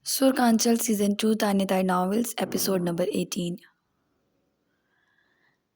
Surkanchal Season 2 Tiny Tiny Novels Episode Number 18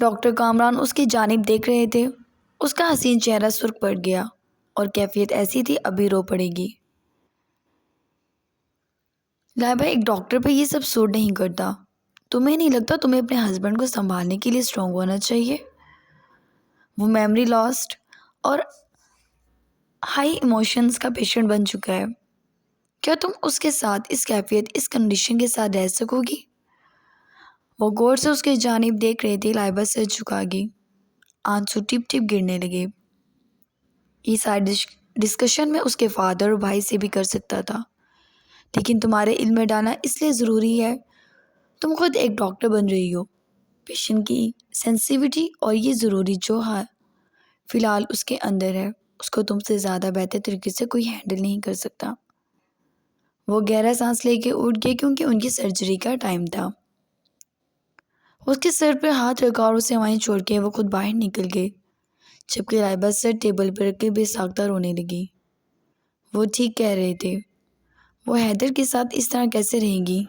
doctor Kamran اس کی جانب دیکھ رہے تھے۔ اس کا حسین چہرہ سرخ پڑ گیا اور کیفیت ایسی تھی ابھی رو پڑے گی۔ لائبہ، ایک ڈاکٹر پہ یہ سب سوٹ نہیں کرتا۔ تمہیں نہیں لگتا تمہیں اپنے ہسبینڈ کو سنبھالنے کے لیے اسٹرانگ ہونا چاہیے؟ وہ میموری لاسٹ اور ہائی ایموشنز کا پیشنٹ بن چکا ہے۔ کیا تم اس کے ساتھ اس کیفیت، اس کنڈیشن کے ساتھ رہ سکو گی؟ وہ غور سے اس کی جانب دیکھ رہے تھے۔ لائبہ سر جھکا گئی، آنسو ٹپ ٹپ گرنے لگے۔ یہ ساری ڈسکشن میں اس کے فادر اور بھائی سے بھی کر سکتا تھا، لیکن تمہارے علم میں ڈالنا اس لیے ضروری ہے۔ تم خود ایک ڈاکٹر بن رہی ہو۔ پیشنٹ کی سینسیٹیوٹی اور یہ ضروری جو ہے فی الحال اس کے اندر ہے، اس کو تم سے زیادہ بہتر طریقے سے کوئی ہینڈل نہیں کر سکتا۔ وہ گہرا سانس لے کے اٹھ گئے کیونکہ ان کی سرجری کا ٹائم تھا۔ اس کے سر پر ہاتھ رکھا اور اسے وہیں چھوڑ کے وہ خود باہر نکل گئے، جبکہ لائبہ سر ٹیبل پر رکھ کے بے ساختہ رونے لگی۔ وہ ٹھیک کہہ رہے تھے۔ وہ حیدر کے ساتھ اس طرح کیسے رہے گی؟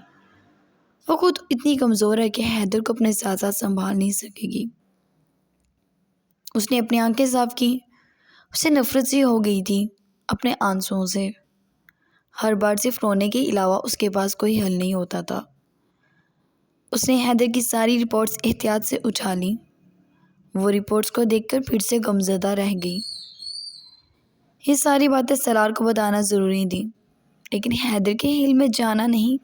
وہ خود اتنی کمزور ہے کہ حیدر کو اپنے ساتھ ساتھ سنبھال نہیں سکے گی۔ اس نے اپنی آنکھیں صاف کی۔ اسے نفرت سی ہو گئی تھی اپنے آنسوؤں سے۔ ہر بار صرف رونے کے علاوہ اس کے پاس کوئی حل نہیں ہوتا تھا۔ اس نے حیدر کی ساری رپورٹس احتیاط سے اٹھا لیں۔ وہ رپورٹس کو دیکھ کر پھر سے غمزدہ رہ گئی۔ یہ ساری باتیں سالار کو بتانا ضروری تھی، لیکن حیدر کے علم میں جانا نہیں۔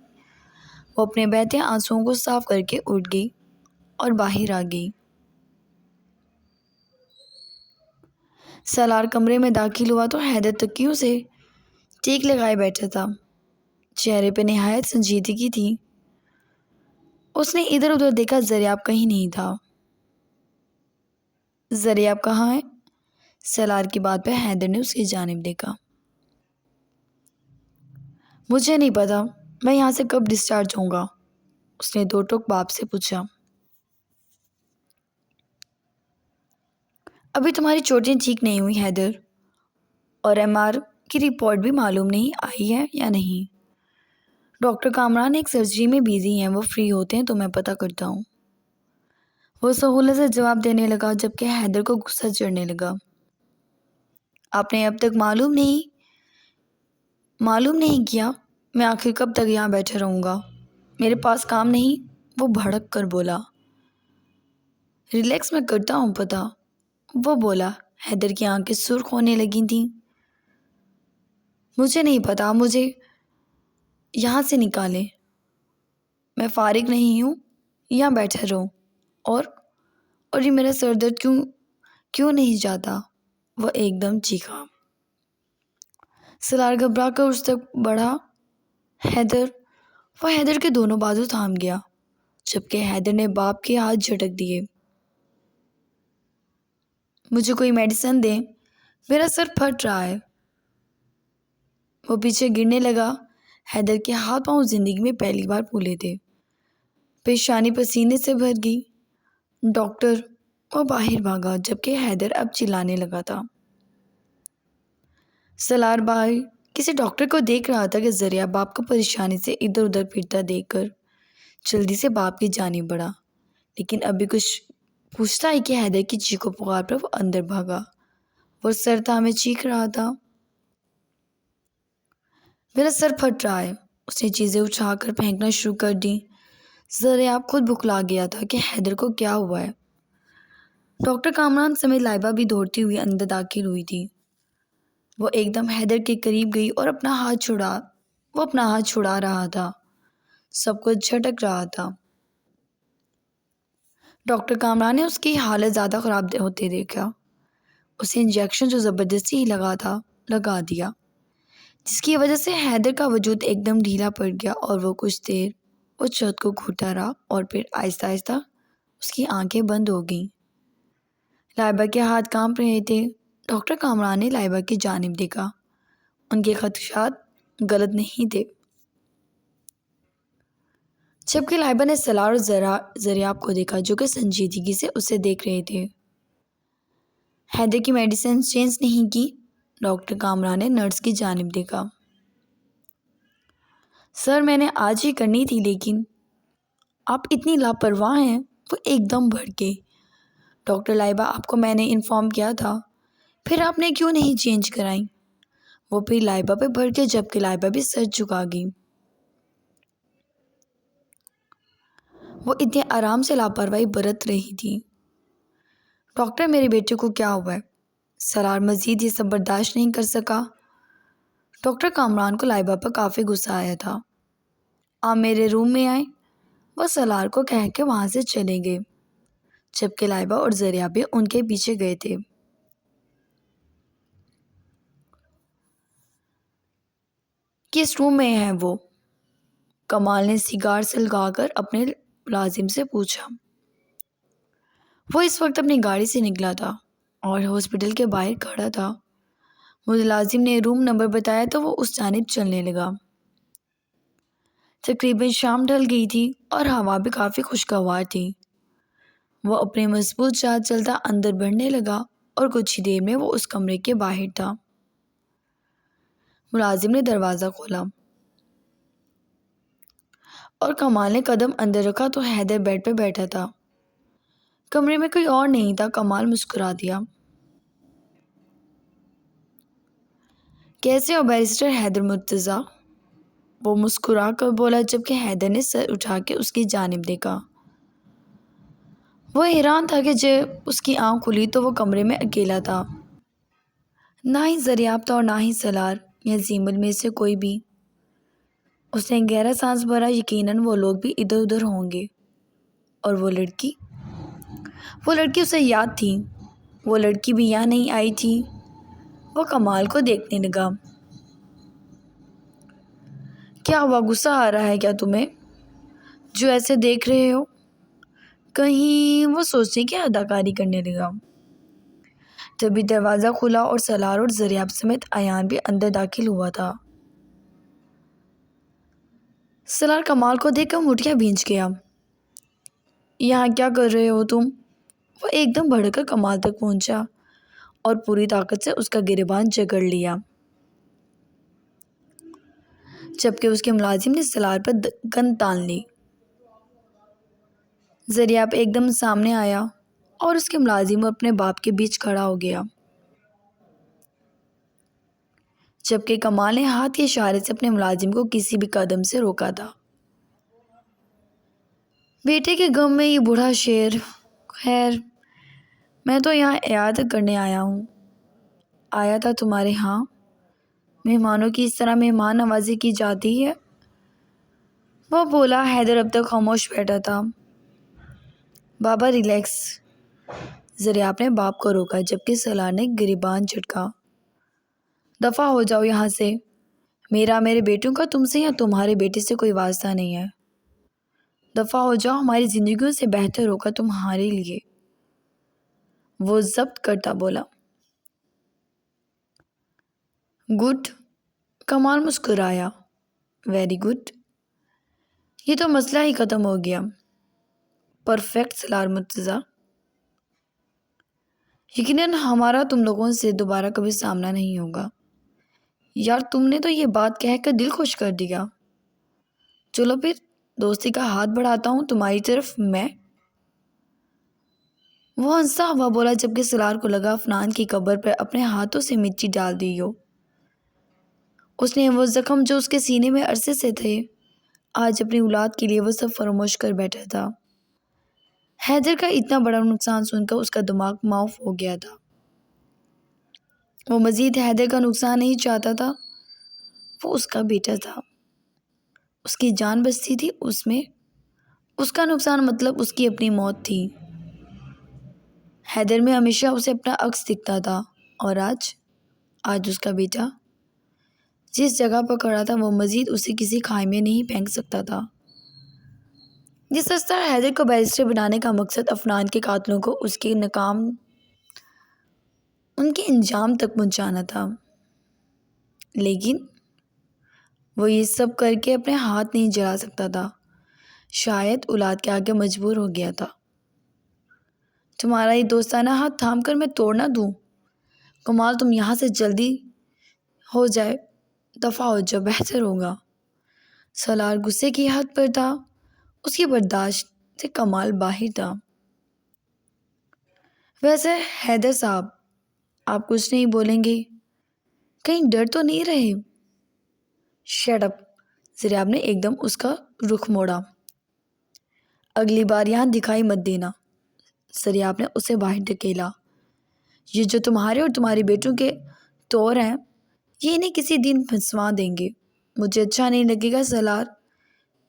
وہ اپنے بہتے آنسوؤں کو صاف کر کے اٹھ گئی اور باہر آ گئی۔ سالار کمرے میں داخل ہوا تو حیدر تکیوں سے ٹیک لگائے بیٹھا تھا۔ چہرے پہ نہایت سنجیدگی تھی۔ اس نے ادھر ادھر دیکھا، زریاب کہیں نہیں تھا۔ زریاب کہاں ہے؟ سالار کی بات پہ حیدر نے اس کی جانب دیکھا۔ مجھے نہیں پتا میں یہاں سے کب ڈسچارج ہوں گا، اس نے دو ٹوک باپ سے پوچھا۔ ابھی تمہاری چوٹیں ٹھیک نہیں ہوئی حیدر، اور MR کی رپورٹ بھی معلوم نہیں آئی ہے یا نہیں۔ ڈاکٹر کامران ایک سرجری میں بیزی ہیں، وہ فری ہوتے ہیں تو میں پتہ کرتا ہوں۔ وہ سہولت سے جواب دینے لگا، جبکہ حیدر کو غصہ چڑھنے لگا۔ آپ نے اب تک معلوم نہیں کیا، میں آخر کب تک یہاں بیٹھا رہوں گا؟ میرے پاس کام نہیں، وہ بھڑک کر بولا۔ ریلیکس میں کرتا ہوں پتہ، وہ بولا۔ حیدر کی آنکھیں سرخ ہونے لگی تھیں۔ مجھے نہیں پتا، مجھے یہاں سے نکالیں، میں فارغ نہیں ہوں، یہاں بیٹھا رہوں۔ اور یہ میرا سر درد کیوں نہیں جاتا؟ وہ ایک دم چیخا۔ سالار گھبرا کر اس تک بڑھا۔ وہ حیدر کے دونوں بازو تھام گیا، جبکہ حیدر نے باپ کے ہاتھ جھٹک دیے۔ مجھے کوئی میڈیسن دیں، میرا سر پھٹ رہا ہے۔ وہ پیچھے گرنے لگا۔ حیدر کے ہاتھ پاؤں زندگی میں پہلی بار پھولے تھے۔ پیشانی پسینے سے بھر گئی۔ ڈاکٹر، وہ باہر بھاگا، جبکہ حیدر اب چلانے لگا تھا۔ سالار باہر کسی ڈاکٹر کو دیکھ رہا تھا کہ ذریعہ باپ کو پریشانی سے ادھر ادھر پھرتا دیکھ کر جلدی سے باپ کی جانب بڑھا، لیکن ابھی کچھ پوچھتا ہے کہ حیدر کی چیخ و پکار پر وہ اندر بھاگا۔ وہ سر تھامے چیخ رہا تھا، میرا سر پھٹ رہا ہے۔ اس نے چیزیں اٹھا کر پھینکنا شروع کر دی۔ ذریعہ خود بکلا گیا تھا کہ حیدر کو کیا ہوا ہے۔ ڈاکٹر کامران سمیت لائبہ بھی دوڑتی ہوئی اندر داخل ہوئی تھی۔ وہ ایک دم حیدر کے قریب گئی اور اپنا ہاتھ چھڑا رہا تھا۔ سب کچھ جھٹک رہا تھا۔ ڈاکٹر کامران نے اس کی حالت زیادہ خراب ہوتے دیکھا۔ اسے انجیکشن جو زبردستی ہی لگا دیا، جس کی وجہ سے حیدر کا وجود ایک دم ڈھیلا پڑ گیا اور وہ کچھ دیر وہ چھت کو گھوٹتا رہا اور پھر آہستہ آہستہ اس کی آنکھیں بند ہو گئیں۔ لائبہ کے ہاتھ کانپ رہے تھے۔ ڈاکٹر کامران نے لائبہ کی جانب دیکھا۔ ان کے خدشات غلط نہیں تھے، جبکہ لائبہ نے سالار اور ذریاب کو دیکھا جو کہ سنجیدگی سے اسے دیکھ رہے تھے۔ حیدر کی میڈیسن چینج نہیں کی؟ ڈاکٹر کامران نے نرس کی جانب دیکھا۔ سر، میں نے آج ہی کرنی تھی، لیکن آپ اتنی لاپرواہ ہیں۔ وہ ایک دم بھڑکے۔ ڈاکٹر لائبہ آپ کو میں نے انفارم کیا تھا، پھر آپ نے کیوں نہیں چینج کرائیں؟ وہ پھر لائبہ پہ بڑھ کے جبکہ لائبہ بھی سر جھکا گئی۔ وہ اتنے آرام سے لاپرواہی برت رہی تھی۔ ڈاکٹر میرے بیٹے کو کیا ہوا ہے؟ سالار مزید یہ سب برداشت نہیں کر سکا۔ ڈاکٹر کامران کو لائبہ پر کافی غصہ آیا تھا۔ آپ میرے روم میں آئیں، وہ سالار کو کہہ کے وہاں سے چلے گئے، جبکہ لائبہ اور زریعہ بھی ان کے پیچھے گئے تھے۔ کس روم میں ہے وہ؟ کمال نے سگار سلگا کر اپنے ملازم سے پوچھا۔ وہ اس وقت اپنی گاڑی سے نکلا تھا اور ہاسپٹل کے باہر کھڑا تھا۔ ملازم نے روم نمبر بتایا تو وہ اس جانب چلنے لگا۔ تقریباً شام ڈھل گئی تھی اور ہوا بھی کافی خوشگوار تھی۔ وہ اپنے مضبوط چال چلتا اندر بڑھنے لگا اور کچھ ہی دیر میں وہ اس کمرے کے باہر تھا۔ ملازم نے دروازہ کھولا اور کمال نے قدم اندر رکھا تو حیدر بیڈ پہ بیٹھا تھا۔ کمرے میں کوئی اور نہیں تھا۔ کمال مسکرا دیا۔ کیسے ہو بیرسٹر حیدر مرتضیٰ؟ وہ مسکرا کر بولا جبکہ حیدر نے سر اٹھا کے اس کی جانب دیکھا۔ وہ حیران تھا کہ جب اس کی آنکھ کھلی تو وہ کمرے میں اکیلا تھا۔ نہ ہی دریافت اور نہ ہی سالار یا زیمل میں سے کوئی بھی۔ اس نے گہرا سانس بھرا۔ یقیناً وہ لوگ بھی ادھر ادھر ہوں گے۔ اور وہ لڑکی اسے یاد تھی۔ وہ لڑکی بھی یہاں نہیں آئی تھی۔ وہ کمال کو دیکھنے لگا۔ کیا ہوا؟ غصہ آ رہا ہے کیا تمہیں جو ایسے دیکھ رہے ہو؟ کہیں وہ سوچنے کی اداکاری کرنے لگا۔ تبھی دروازہ کھلا اور سالار اور زریاب سمیت ایان بھی اندر داخل ہوا تھا۔ سالار کمال کو دیکھ کر مٹیاں بھینچ گیا۔ یہاں کیا کر رہے ہو تم؟ وہ ایک دم بڑھ کر کمال تک پہنچا اور پوری طاقت سے اس کا گریبان جکڑ لیا، جبکہ اس کے ملازم نے سالار پر گن تان لی۔ زریاب ایک دم سامنے آیا اور اس کے ملازم اور اپنے باپ کے بیچ کھڑا ہو گیا، جبکہ کمال نے ہاتھ کے اشارے سے اپنے ملازم کو کسی بھی قدم سے روکا تھا۔ بیٹے کے غم میں یہ بوڑھا شیر۔ خیر، میں تو یہاں عیادت کرنے آیا تھا تمہارے ہاں۔ مہمانوں کی اس طرح مہمان نوازی کی جاتی ہے؟ وہ بولا۔ حیدر اب تک خاموش بیٹھا تھا۔ بابا ریلیکس۔ زریاب نے باپ کو روکا جبکہ سالار نے گریبان جھٹکا۔ دفع ہو جاؤ یہاں سے۔ میرے بیٹوں کا تم سے یا تمہارے بیٹے سے کوئی واسطہ نہیں ہے۔ دفع ہو جاؤ، ہماری زندگیوں سے بہتر ہوگا تمہارے لیے، وہ ضبط کرتا بولا۔ گڈ، کمال مسکرایا۔ ویری گڈ، یہ تو مسئلہ ہی ختم ہو گیا۔ پرفیکٹ سالار مرتضیٰ، یقیناً ہمارا تم لوگوں سے دوبارہ کبھی سامنا نہیں ہوگا۔ یار تم نے تو یہ بات کہہ کر دل خوش کر دیا۔ چلو پھر دوستی کا ہاتھ بڑھاتا ہوں تمہاری طرف میں۔ وہ ہنسا ہوا بولا جبکہ سالار کو لگا عفنان کی قبر پر اپنے ہاتھوں سے مٹی ڈال دی ہو۔ اس نے وہ زخم جو اس کے سینے میں عرصے سے تھے، آج اپنی اولاد کے لیے وہ سب فراموش کر بیٹھا تھا۔ حیدر کا اتنا بڑا نقصان سن کر اس کا دماغ معاف ہو گیا تھا۔ وہ مزید حیدر کا نقصان نہیں چاہتا تھا۔ وہ اس کا بیٹا تھا، اس کی جان بستی تھی اس میں۔ اس کا نقصان مطلب اس کی اپنی موت تھی۔ حیدر میں ہمیشہ اسے اپنا عکس دکھتا تھا اور آج اس کا بیٹا جس جگہ پر کھڑا تھا وہ مزید اسے کسی کھائی میں نہیں پھینک سکتا تھا۔ جس طرح حیدر کو بیرسٹر بنانے کا مقصد عفنان کے قاتلوں کو ان کے انجام تک پہنچانا تھا، لیکن وہ یہ سب کر کے اپنے ہاتھ نہیں جلا سکتا تھا۔ شاید اولاد کے آگے مجبور ہو گیا تھا۔ تمہارا یہ دوستانہ ہاتھ تھام کر میں توڑ نہ دوں؟ کمال تم یہاں سے جلدی ہو جائے، دفع ہو جاؤ، بہتر ہوگا۔ سالار غصے کی حد پر تھا۔ اس کی برداشت سے کمال باہر تھا۔ ویسے حیدر صاحب، آپ کچھ نہیں بولیں گے؟ کہیں ڈر تو نہیں رہے؟ Shut up! زریاب نے ایک دم اس کا رخ موڑا۔ اگلی بار یہاں دکھائی مت دینا۔ زریاب نے اسے باہر دھکیلا۔ یہ جو تمہارے اور تمہارے بیٹوں کے طور ہیں، یہ انہیں کسی دن پھنسوا دیں گے۔ مجھے اچھا نہیں لگے گا سالار۔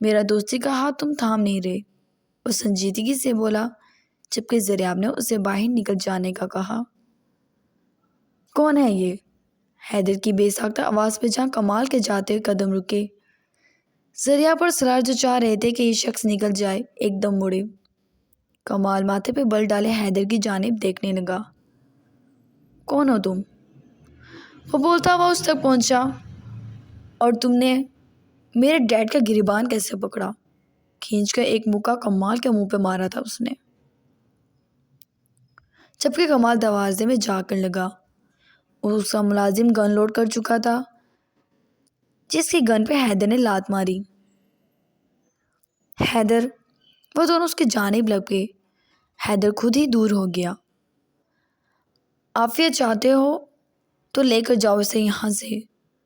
میرا دوستی کا ہاتھ تم تھام نہیں رہے۔ وہ سنجیدگی سے بولا، جبکہ زریاب نے اسے باہر نکل جانے کا کہا۔ کون ہے یہ؟ حیدر کی بے ساختہ آواز پہ جہاں کمال کے جاتے ہوئے قدم رکے۔ زریاب اور سالار جو چاہ رہے تھے کہ یہ شخص نکل جائے، ایک دم مڑے۔ کمال ماتھے پہ بل ڈالے حیدر کی جانب دیکھنے لگا۔ کون ہو تم؟ وہ بولتا ہوا اس تک پہنچا۔ اور تم نے میرے ڈیڈ کا گریبان کیسے پکڑا؟ کھینچ کر ایک مکہ کمال کے منہ پہ مارا تھا اس نے، جبکہ کمال دروازے میں جا کر لگا۔ اس کا ملازم گن لوڈ کر چکا تھا، جس کی گن پہ حیدر نے لات ماری۔ حیدر! وہ دونوں اس کی جانب لگ گئے۔ حیدر خود ہی دور ہو گیا۔ عافیت چاہتے ہو تو لے کر جاؤ اسے یہاں سے،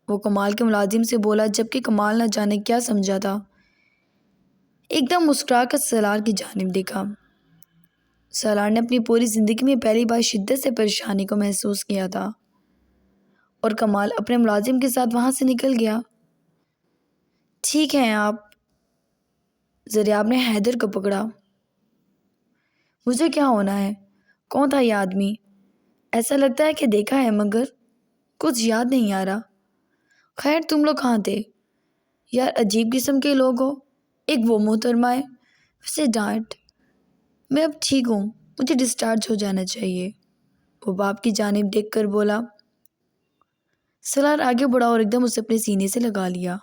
وہ کمال کے ملازم سے بولا، جبکہ کمال نہ جانے کیا سمجھا تھا۔ ایک دم مسکرا کر سالار کی جانب دیکھا۔ سالار نے اپنی پوری زندگی میں پہلی بار شدت سے پریشانی کو محسوس کیا تھا، اور کمال اپنے ملازم کے ساتھ وہاں سے نکل گیا۔ ٹھیک ہیں آپ؟ زریاب نے حیدر کو پکڑا۔ مجھے کیا ہونا ہے؟ کون تھا یہ آدمی؟ ایسا لگتا ہے کہ دیکھا ہے مگر کچھ یاد نہیں آ رہا۔ خیر تم لوگ کہاں تھے؟ یار عجیب قسم کے لوگ ہو۔ ایک وہ محترمہ ہے، ویسے ڈانٹ۔ میں اب ٹھیک ہوں، مجھے ڈسچارج ہو جانا چاہیے، وہ باپ کی جانب دیکھ کر بولا۔ سالار آگے بڑھا اور ایک دم اسے اپنے سینے سے لگا لیا۔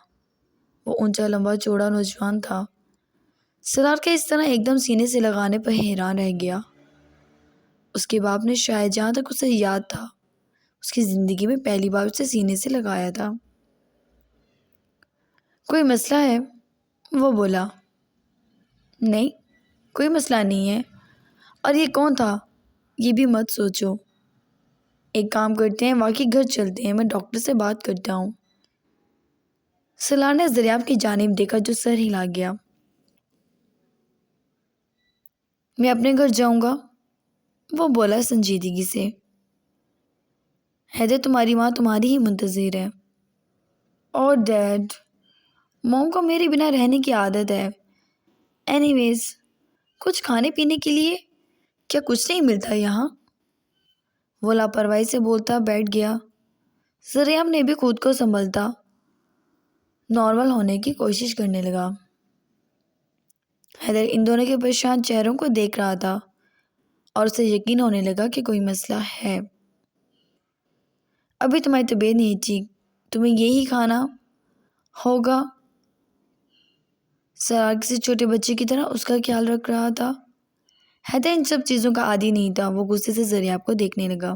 وہ اونچا لمبا چوڑا نوجوان تھا۔ سالار کے اس طرح ایک دم سینے سے لگانے پر حیران رہ گیا۔ اس کے باپ نے شاید جہاں تک اسے یاد تھا، اس کی زندگی میں پہلی بار اسے سینے سے لگایا تھا۔ کوئی مسئلہ ہے؟ وہ بولا۔ نہیں، کوئی مسئلہ نہیں ہے۔ اور یہ کون تھا؟ یہ بھی مت سوچو۔ ایک کام کرتے ہیں، واقعی گھر چلتے ہیں، میں ڈاکٹر سے بات کرتا ہوں۔ سالار نے زریاب کی جانب دیکھا جو سر ہلا گیا۔ میں اپنے گھر جاؤں گا، وہ بولا سنجیدگی سے۔ حیدر تمہاری ماں تمہاری ہی منتظر ہے۔ اور ڈیڈ؟ موم کو میرے بنا رہنے کی عادت ہے۔ اینی ویز، کچھ کھانے پینے کے لیے کیا کچھ نہیں ملتا یہاں؟ وہ لاپرواہی سے بولتا بیٹھ گیا۔ زریاب نے بھی خود کو سنبھالتا نارمل ہونے کی کوشش کرنے لگا۔ حیدر ان دونوں کے پریشان چہروں کو دیکھ رہا تھا اور اسے یقین ہونے لگا کہ کوئی مسئلہ ہے۔ ابھی تمہاری طبیعت نہیں ٹھیک، تمہیں یہی کھانا ہوگا۔ سالار کسی چھوٹے بچے کی طرح اس کا خیال رکھ رہا تھا۔ حیدر ان سب چیزوں کا عادی نہیں تھا۔ وہ غصے سے زریاب کو دیکھنے لگا۔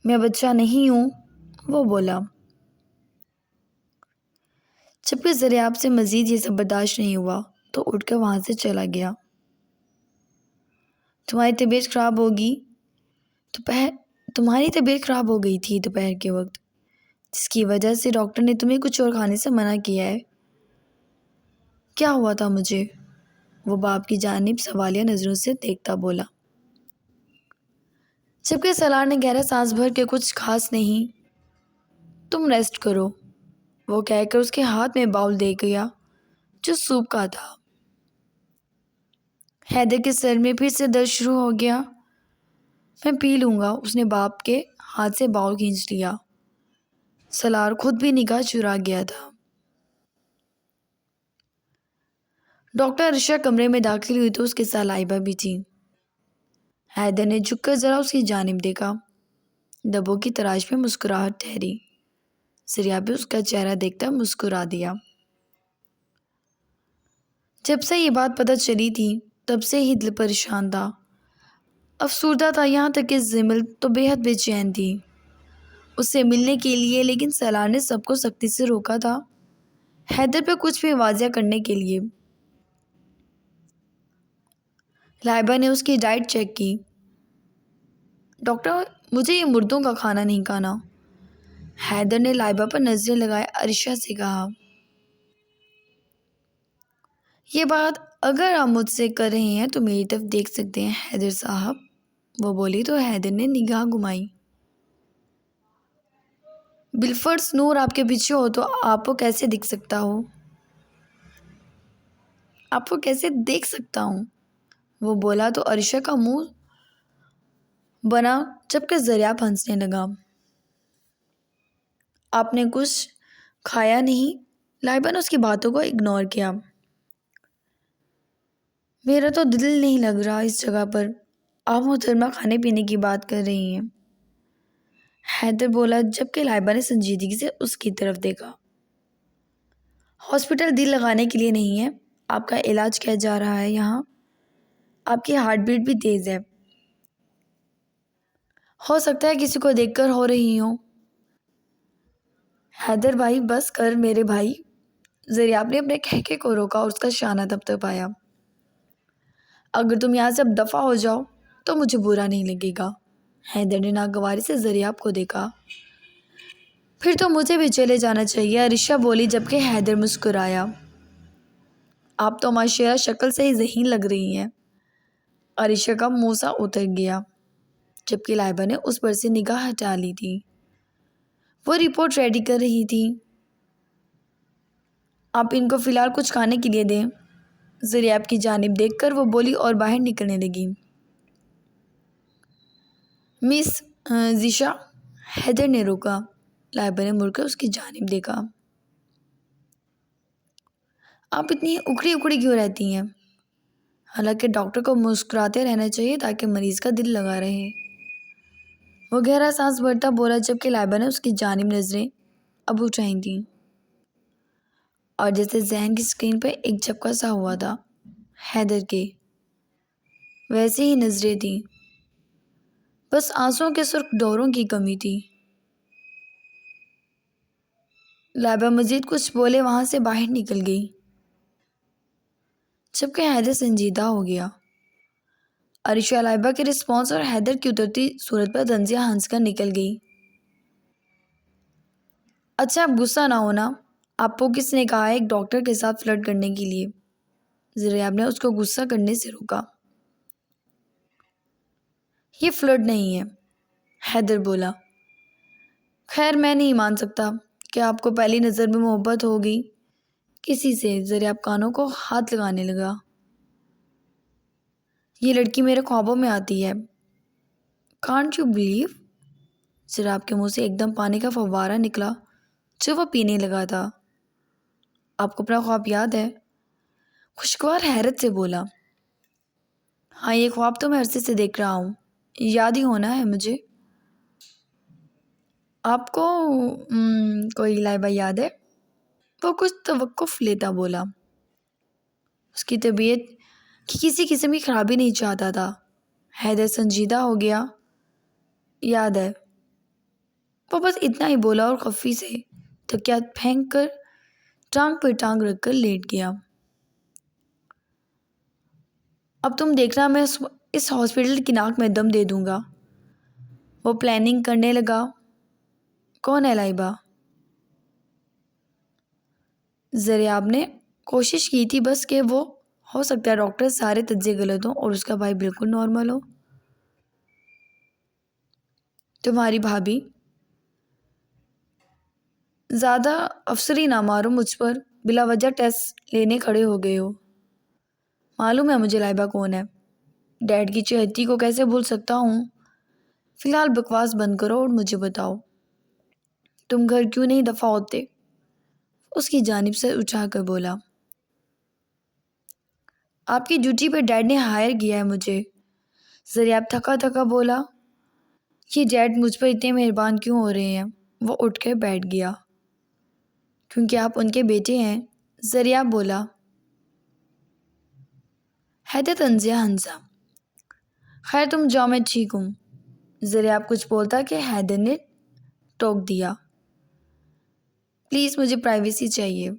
میں بچہ نہیں ہوں، وہ بولا، جبکہ زریاب سے مزید یہ سب برداشت نہیں ہوا تو اٹھ کر وہاں سے چلا گیا۔ تمہاری طبیعت خراب ہو گئی تھی دوپہر کے وقت، جس کی وجہ سے ڈاکٹر نے تمہیں کچھ اور کھانے سے منع کیا ہے۔ کیا ہوا تھا مجھے؟ وہ باپ کی جانب سوالیہ نظروں سے دیکھتا بولا، جبکہ سالار نے گہرا سانس بھر کے کچھ خاص نہیں، تم ریسٹ کرو، وہ کہہ کر اس کے ہاتھ میں باؤل دے گیا جو سوپ کا تھا۔ حیدر کے سر میں پھر سے درد شروع ہو گیا۔ میں پی لوں گا، اس نے باپ کے ہاتھ سے باؤل کھینچ لیا۔ سالار خود بھی نگاہ چرا گیا تھا۔ ڈاکٹر عرشا کمرے میں داخل ہوئی تو اس کے ساتھ لائبہ بھی تھی۔ حیدر نے جھک کر ذرا اس کی جانب دیکھا۔ دبوں کی تراش میں مسکراہٹ ٹھہری۔ زریاب بھی اس کا چہرہ دیکھتا مسکرا دیا۔ جب سے یہ بات پتہ چلی تھی تب سے ہی دل پریشان تھا، افسردہ تھا، یہاں تک کہ زمل تو بے حد بے چین تھی اس سے ملنے کے لیے، لیکن سالار نے سب کو سختی سے روکا تھا حیدر پہ کچھ بھی واضح کرنے کے لیے۔ لائبہ نے اس کی ڈائٹ چیک کی۔ ڈاکٹر مجھے یہ مردوں کا کھانا نہیں کھانا۔ حیدر نے لائبہ پر نظریں لگائے عائشہ سے کہا، یہ بات اگر آپ مجھ سے کر رہے ہیں تو میری طرف دیکھ سکتے ہیں حیدر صاحب، وہ بولی تو حیدر نے نگاہ گھمائی۔ بالفرض نور آپ کے پیچھے ہو تو آپ کو کیسے دکھ سکتا ہو؟ آپ کو کیسے دیکھ سکتا ہوں؟ وہ بولا تو عائشہ کا منہ بنا جبکہ ذریعہ ہنسنے لگا۔ آپ نے کچھ کھایا نہیں؟ لائبہ نے اس کی باتوں کو اگنور کیا۔ میرا تو دل نہیں لگ رہا اس جگہ پر، آپ محترمہ کھانے پینے کی بات کر رہی ہیں، حیدر بولا جبکہ لائبہ نے سنجیدگی سے اس کی طرف دیکھا۔ ہاسپٹل دل لگانے کے لیے نہیں ہے، آپ کا علاج کیا جا رہا ہے یہاں، آپ کی ہارٹ بیٹ بھی تیز ہے، ہو سکتا ہے کسی کو دیکھ کر ہو رہی ہوں۔ حیدر بھائی بس کر میرے بھائی، ذریعہ نے اپنے کہکے کو روکا اور اس کا شانہ تھپتھپایا۔ اگر تم یہاں سے اب دفع ہو جاؤ تو مجھے برا نہیں لگے گا۔ حیدر نے ناگواری سے ذریعہ کو دیکھا۔ پھر تو مجھے بھی چلے جانا چاہیے، عائشہ بولی جبکہ حیدر مسکرایا۔ آپ تو معاشرہ شکل سے ہی ذہین لگ رہی ہیں۔ عائشہ کا منہ سا اتر گیا جبکہ لائبہ نے اس پر سے نگاہ ہٹا لی تھی۔ وہ رپورٹ ریڈی کر رہی تھی۔ آپ ان کو فی الحال کچھ کھانے کے لیے دیں، ذریعہ کی جانب دیکھ کر وہ بولی اور باہر نکلنے لگی۔ مس ذیشا، حیدر نے روکا۔ لائبہ نے مڑ کر اس کی جانب دیکھا۔ آپ اتنی اکڑی اکڑی کیوں رہتی ہیں؟ حالانکہ ڈاکٹر کو مسکراتے رہنا چاہیے تاکہ مریض کا دل لگا رہے۔ وہ گہرا سانس بھرتا بولا جبکہ لائبہ نے اس کی جانب نظریں اب اٹھائی تھیں اور جیسے ذہن کی اسکرین پر ایک جھپکا سا ہوا تھا حیدر کے، ویسے ہی نظریں تھیں، بس آنسوؤں کے سرخ ڈوروں کی کمی تھی۔ لائبہ مزید کچھ بولے وہاں سے باہر نکل گئی جبکہ حیدر سنجیدہ ہو گیا۔ عائشہ لائبہ کے رسپانس اور حیدر کی اترتی صورت پر طنزیہ ہنس کر نکل گئی۔ اچھا اب غصہ نہ ہونا، آپ کو کس نے کہا ہے ایک ڈاکٹر کے ساتھ فلرٹ کرنے کے لیے؟ ذریعہ نے اس کو غصہ کرنے سے روکا۔ یہ فلرٹ نہیں ہے، حیدر بولا۔ خیر میں نہیں مان سکتا کہ آپ کو پہلی نظر میں محبت ہو گئی کسی سے۔ ذریعہ کانوں کو ہاتھ لگانے لگا۔ یہ لڑکی میرے خوابوں میں آتی ہے۔ Can't you believe? ذریعہ کے منہ سے ایک دم پانی کا فوارہ نکلا جو وہ پینے لگا تھا۔ آپ کو اپنا خواب یاد ہے؟ خوشگوار حیرت سے بولا۔ ہاں یہ خواب تو میں عرصے سے دیکھ رہا ہوں، یاد ہی ہونا ہے مجھے۔ آپ کو کوئی لائبہ یاد ہے؟ وہ کچھ توقف لیتا بولا۔ اس کی طبیعت کی کسی قسم کی خرابی نہیں چاہتا تھا۔ حیدر سنجیدہ ہو گیا۔ یاد ہے، وہ بس اتنا ہی بولا اور خفی سے تکیہ پھینک کر ٹانگ پر ٹانگ رکھ کر لیٹ گیا۔ اب تم دیکھنا میں اس ہاسپٹل کی ناک میں دم دے دوں گا۔ وہ پلاننگ کرنے لگا۔ کون ہے لائبہ؟ ذریعہ نے کوشش کی تھی بس کہ وہ ہو سکتا ہے ڈاکٹر سارے تجزیے غلط ہوں اور اس کا بھائی بالکل نارمل ہو۔ تمہاری بھابھی؟ زیادہ افسری نہ مارو مجھ پر، بلا وجہ ٹیسٹ لینے کھڑے ہو گئے ہو۔ معلوم ہے مجھے لائبہ کون ہے، ڈیڈ کی چہتی کو کیسے بھول سکتا ہوں۔ فی الحال بکواس بند کرو اور مجھے بتاؤ تم گھر کیوں نہیں دفع ہوتے؟ اس کی جانب سے اٹھا کر بولا۔ آپ کی ڈیوٹی پہ ڈیڈ نے ہائر کیا ہے مجھے۔ ذریعہ تھکا تھکا بولا۔ یہ ڈیڈ مجھ پر اتنے مہربان کیوں ہو رہے ہیں؟ وہ اٹھ کر بیٹھ گیا۔ کیونکہ آپ ان کے بیٹے ہیں، ذریعہ بولا۔ حیدر طنزیہ ہنسا۔ خیر تم جاؤ میں ٹھیک ہوں۔ ذریعہ کچھ بولتا کہ حیدر نے ٹوک دیا۔ پلیز مجھے پرائیویسی چاہیے۔